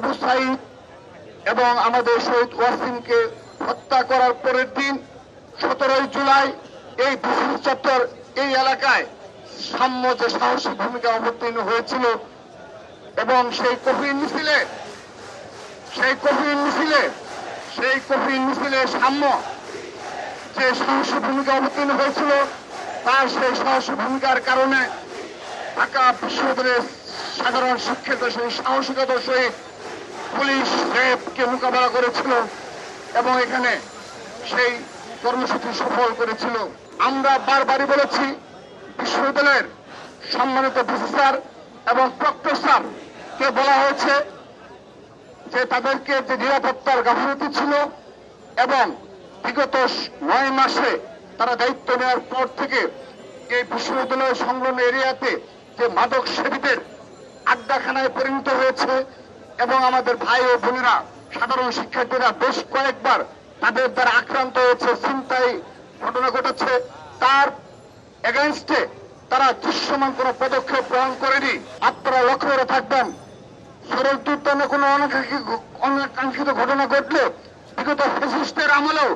আবু সাইদ এবং আমাদের শহীদ ওয়াসিমকে হত্যা করার পরের দিন 17 জুলাই এই বিসিবি চত্বর এই এলাকায় সাম্য যে সাহসী ভূমিকা অবতীর্ণ হয়েছিল এবং সেই কফিন মিছিলে সাম্য যে সাহসী ভূমিকা অবতীর্ণ হয়েছিল তার সেই সাহসী ভূমিকার কারণে ঢাকা বিশ্ববিদ্যালয়ের সাধারণ শিক্ষিত সেই সাহসিকতার সহিত পুলিশ র্যাবকে মোকাবেলা করেছিল এবং এখানে সেই কর্মসূচি সফল করেছিল। আমরা বারবারই বলেছি বিশ্ববিদ্যালয়ের সম্মানিত ভিসি স্যার এবং প্রক্টর স্যারকে বলা হয়েছে যে তাদেরকে যে নিরাপত্তার গাফিলতি ছিল এবং বিগত 9 মাসে তারা দায়িত্ব নেওয়ার পর থেকে এই বিশ্ববিদ্যালয় সংলগ্ন এরিয়াতে যে মাদক সেবীদের আড্ডাখানায় পরিণত হয়েছে এবং আমাদের ভাই ও বোনেরা সাধারণ শিক্ষার্থীরা বেশ কয়েকবার তাদের দ্বারা আক্রান্ত হয়েছে, ছিনতাই ঘটনা ঘটেছে, তার এগেইনস্টে তারা দৃশ্যমান কোন পদক্ষেপ গ্রহণ করেনি। আপনারা লক্ষ্য করে থাকবেন শরীয়ত উদ্যানে কোন অনাকাঙ্ক্ষিত ঘটনা ঘটলে বিগত ফ্যাসিস্টের আমলেও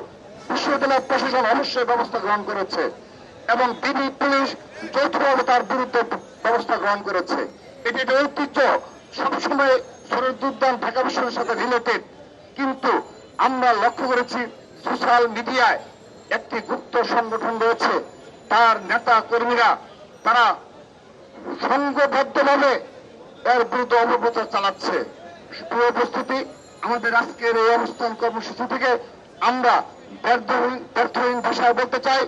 বিশ্ববিদ্যালয় প্রশাসন অবশ্যই ব্যবস্থা গ্রহণ করেছে এবং বিডি পুলিশ যৌথভাবে তার বিরুদ্ধে ব্যবস্থা গ্রহণ করেছে। এটি একটা ঐতিহ্য, সবসময় শরীয়ত উদ্যান ঢাকা বিশ্ববিদ্যালয়ের সাথে রিলেটেড। কিন্তু আমরা লক্ষ্য করেছি সোশ্যাল মিডিয়ায় একটি গুপ্ত সংগঠন রয়েছে, তার নেতা কর্মীরা তারা সংঘবদ্ধভাবে এর বিরুদ্ধে অপপ্রচার চালাচ্ছে। প্রিয় উপস্থিতি, আমাদের আজকের এই অবস্থান কর্মসূচি থেকে আমরা ব্যর্থহীন ভাষায় বলতে চাই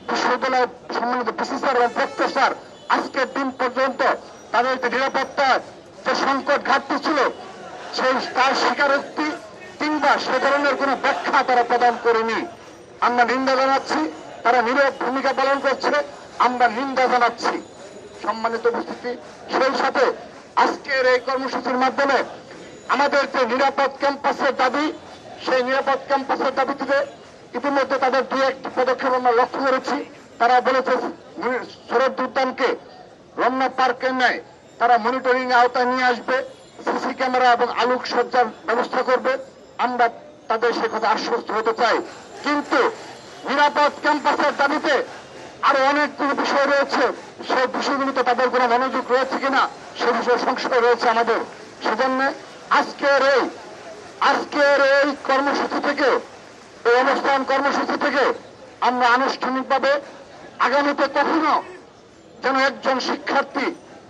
বিশ্ববিদ্যালয়ের সম্মানিত ভিসি স্যার এবং প্রক্টর স্যার আজকের দিন পর্যন্ত তাদের যে নিরাপত্তার যে সংকট ঘাটতি ছিল সেই তার স্বীকারোক্তি কিংবা সে ধরনের কোন ব্যাখ্যা তারা প্রদান করেনি। আমরা নিন্দা জানাচ্ছি, তারা নীরব ভূমিকা পালন করছে, আমরা নিন্দা জানাচ্ছি। সম্মানিত উপস্থিতি, সেই সাথে আজকের এই কর্মসূচির মাধ্যমে আমাদের যে নিরাপদ ক্যাম্পাসের দাবি, সেই নিরাপদ ক্যাম্পাসের দাবিতে ইতিমধ্যে তাদের 2-1টি পদক্ষেপ আমরা লক্ষ্য করেছি। তারা বলেছে শরীয়ত উদ্যানকে রমনা পার্কের ন্যায় তারা মনিটরিং আওতায় নিয়ে আসবে, সিসি ক্যামেরা এবং আলোকসজ্জার ব্যবস্থা করবে। আমরা তাদের সে কথা আশ্বস্ত হতে চাই। কিন্তু নিরাপদ ক্যাম্পাসের দাবিতে আরো অনেকগুলো বিষয় রয়েছে, সেই বিষয়গুলিতে তাদের কোনো মনোযোগ রয়েছে কিনা সে বিষয়ে সংশয় রয়েছে আমাদের। সেজন্য আজকের এই কর্মসূচি থেকে, এই অবস্থান কর্মসূচি থেকে আমরা আনুষ্ঠানিকভাবে আগামীতে কখনো যেন একজন শিক্ষার্থী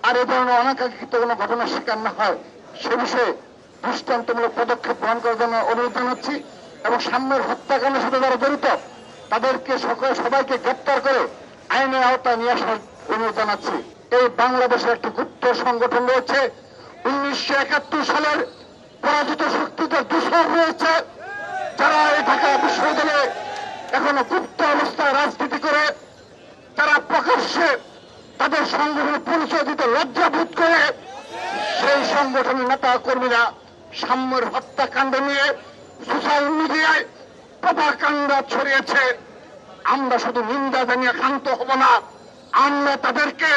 আর এ ধরনের অনাকাঙ্ক্ষিত কোনো ঘটনার শিকার না হয় সে বিষয়ে দৃষ্টান্তমূলক পদক্ষেপ গ্রহণ করার জন্য অনুরোধ জানাচ্ছি এবং সামনের হত্যাকাণ্ডের সাথে যারা জড়িত তাদেরকে সবাইকে গ্রেপ্তার করে আইনের আওতায় নিয়ে আসার অনুরোধ জানাচ্ছি। এই বাংলাদেশের একটি গুপ্ত সংগঠন রয়েছে, 1971 সালের পরাজিত শক্তিদের দূষণ রয়েছে, যারা এই ঢাকা বিশ্ববিদ্যালয়ে এখনো গুপ্ত অবস্থায় রাজনীতি করে, তারা প্রকাশ্যে তাদের সংগঠনের পরিচয় দিতে লজ্জাবোধ করে সেই সংগঠনের নেতা কর্মীরা সাম্যের হত্যাকাণ্ড নিয়ে সোশ্যাল মিডিয়ায় প্রপাগান্ডা ছড়িয়েছে। আমরা শুধু নিন্দা জানিয়ে ক্ষান্ত হব না, আমরা তাদেরকে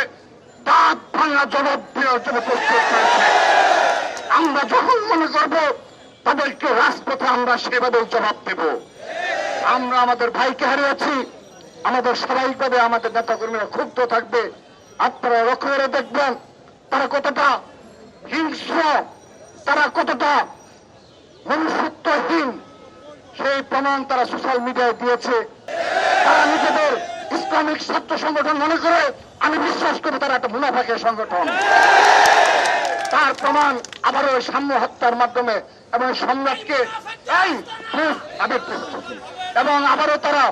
দাঁত ভাঙা জবাব দেওয়ার জন্য প্রস্তুত করেছি। আমরা যখন মনে করব তাদেরকে রাজপথে আমরা সেভাবে জবাব দেব। আমরা আমাদের ভাইকে হারিয়েছি, আমাদের স্বাভাবিকভাবে আমাদের নেতা কর্মীরা ক্ষুব্ধ থাকবে। আপনারা লক্ষ্য করে দেখবেন তারা কতটা হিংস্র, তারা কতটা মনুষ্যত্বহীন, সেই প্রমাণ তারা সোশ্যাল মিডিয়ায় দিয়েছে। তারা নিজেদের ইসলামিক ছাত্র সংগঠন মনে করে, আমি বিশ্বাস করি তারা একটা মুনাফাকের সংগঠন। তার প্রমাণ আবারও সাম্য হত্যার মাধ্যমে এবং সম্রাটকে এবং আবারও তারা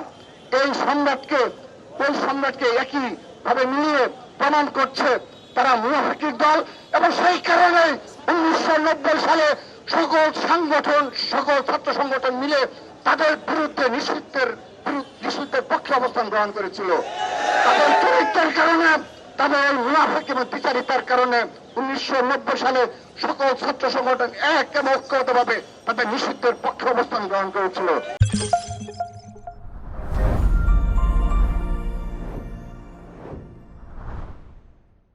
এই সম্রাটকে একই ভাবে মিলিয়ে প্রমাণ করছে তারা মুনাফিকের দল। এবং সেই কারণে 1990 সালে সকল ছাত্র সংগঠন মিলে তাদের বিরুদ্ধে নিষিদ্ধের পক্ষে অবস্থান গ্রহণ করেছিল। তাদের চরিত্রের কারণে, তাদের মুনাফিক এবং দ্বিচারিতার কারণে 1990 সালে সকল ছাত্র সংগঠন এক এবং ঐক্যবদ্ধভাবে তাদের নিষিদ্ধের পক্ষে অবস্থান গ্রহণ করেছিল।